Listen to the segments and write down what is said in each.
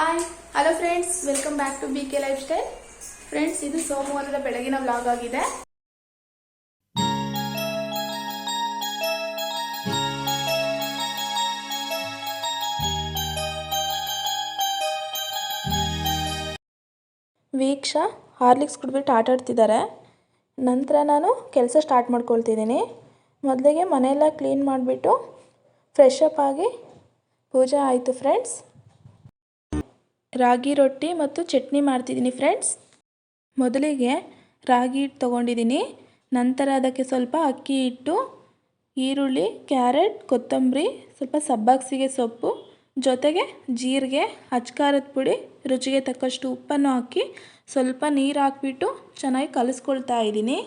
Hi hello friends, welcome back to BK lifestyle. Friends, ಇದು ಸೋಮವಾರದ ಬೆಳಗಿನ vlog ಆಗಿದೆ. ವೀಕ್ಷಾ ಹಾರ್ಲಿಕ್ಸ್ ಕುಡಿದ್ಬಿಟ್ಟು ಆಟ ಆಡ್ತಿದ್ದಾರೆ. ನಂತರ ನಾನು ಕೆಲಸ ಸ್ಟಾರ್ಟ್ ಮಾಡ್ಕೊಳ್ತಿದ್ದೀನಿ. ಮೊದಲಿಗೆ ಮನೆಯೆಲ್ಲ ಕ್ಲೀನ್ ಮಾಡಿಬಿಟ್ಟು ಫ್ರೆಶ್ ಅಪ್ ಆಗಿ ಪೂಜೆ ಆಯಿತು ಫ್ರೆಂಡ್ಸ್. ರಾಗಿ ರೊಟ್ಟಿ ಮತ್ತು ಚಟ್ನಿ ಮಾಡ್ತಿದ್ದೀನಿ ಫ್ರೆಂಡ್ಸ್. ಮೊದಲಿಗೆ ರಾಗಿ ಹಿಟ್ಟು ತೊಗೊಂಡಿದ್ದೀನಿ. ನಂತರ ಅದಕ್ಕೆ ಸ್ವಲ್ಪ ಅಕ್ಕಿ ಹಿಟ್ಟು, ಈರುಳ್ಳಿ, ಕ್ಯಾರೆಟ್, ಕೊತ್ತಂಬರಿ, ಸ್ವಲ್ಪ ಸಬ್ಬಾಕ್ಸಿಗೆ ಸೊಪ್ಪು, ಜೊತೆಗೆ ಜೀರಿಗೆ, ಅಚ್ಕಾರದ ಪುಡಿ, ರುಚಿಗೆ ತಕ್ಕಷ್ಟು ಉಪ್ಪನ್ನು ಹಾಕಿ ಸ್ವಲ್ಪ ನೀರು ಹಾಕ್ಬಿಟ್ಟು ಚೆನ್ನಾಗಿ ಕಲಿಸ್ಕೊಳ್ತಾ ಇದ್ದೀನಿ.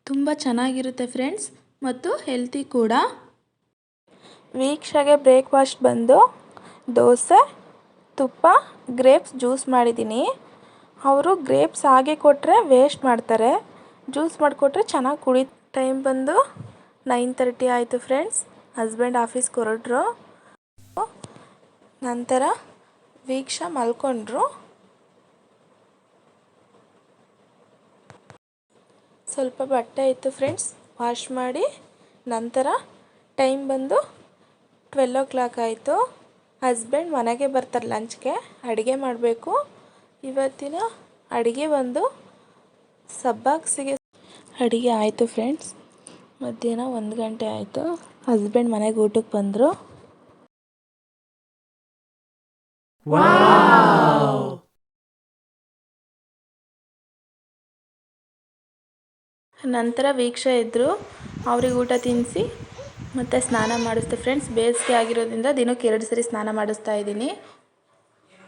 ತುಂಬ ಚೆನ್ನಾಗಿರುತ್ತೆ ಫ್ರೆಂಡ್ಸ್ ಮತ್ತು ಹೆಲ್ತಿ ಕೂಡ. ವೀಕ್ಷೆಗೆ ಬ್ರೇಕ್ಫಾಸ್ಟ್ ಬಂದು ದೋಸೆ, ತುಪ್ಪ, ಗ್ರೇಪ್ಸ್ ಜ್ಯೂಸ್ ಮಾಡಿದ್ದೀನಿ. ಅವರು ಗ್ರೇಪ್ಸ್ ಹಾಗೆ ಕೊಟ್ಟರೆ ವೇಸ್ಟ್ ಮಾಡ್ತಾರೆ, ಜ್ಯೂಸ್ ಮಾಡಿಕೊಟ್ರೆ ಚೆನ್ನಾಗಿ ಕುಡಿ. ಟೈಮ್ ಬಂದು 9:30 ಆಯಿತು ಫ್ರೆಂಡ್ಸ್. ಹಸ್ಬೆಂಡ್ ಆಫೀಸ್ಗೆ ಹೊರಟ್ರು. ನಂತರ ವೀಕ್ಷಾ ಮಲ್ಕೊಂಡ್ರು. ಸ್ವಲ್ಪ ಬಟ್ಟೆ ಇತ್ತು ಫ್ರೆಂಡ್ಸ್, ವಾಶ್ ಮಾಡಿ. ನಂತರ ಟೈಮ್ ಬಂದು 12 ಆಯಿತು. ಹಸ್ಬೆಂಡ್ ಮನೆಗೆ ಬರ್ತಾರೆ ಲಂಚ್ಗೆ. ಅಡುಗೆ ಮಾಡಬೇಕು. ಇವತ್ತಿನ ಅಡುಗೆ ಬಂದು ಸಬ್ಬಾಕ್ಸಿಗೆ ಅಡುಗೆ ಆಯಿತು ಫ್ರೆಂಡ್ಸ್. ಮಧ್ಯಾಹ್ನ 1 ಗಂಟೆ ಆಯಿತು. ಹಸ್ಬೆಂಡ್ ಮನೆಗೆ ಊಟಕ್ಕೆ ಬಂದರು. ನಂತರ ವೀಕ್ಷಾ ಇದ್ದರು. ಅವ್ರಿಗೆ ಊಟ ತಿನ್ನಿಸಿ ಮತ್ತು ಸ್ನಾನ ಮಾಡಿಸ್ದೆ ಫ್ರೆಂಡ್ಸ್. ಬೇಸಿಗೆ ಆಗಿರೋದ್ರಿಂದ ದಿನಕ್ಕೆ 2 ಸರಿ ಸ್ನಾನ ಮಾಡಿಸ್ತಾ ಇದ್ದೀನಿ.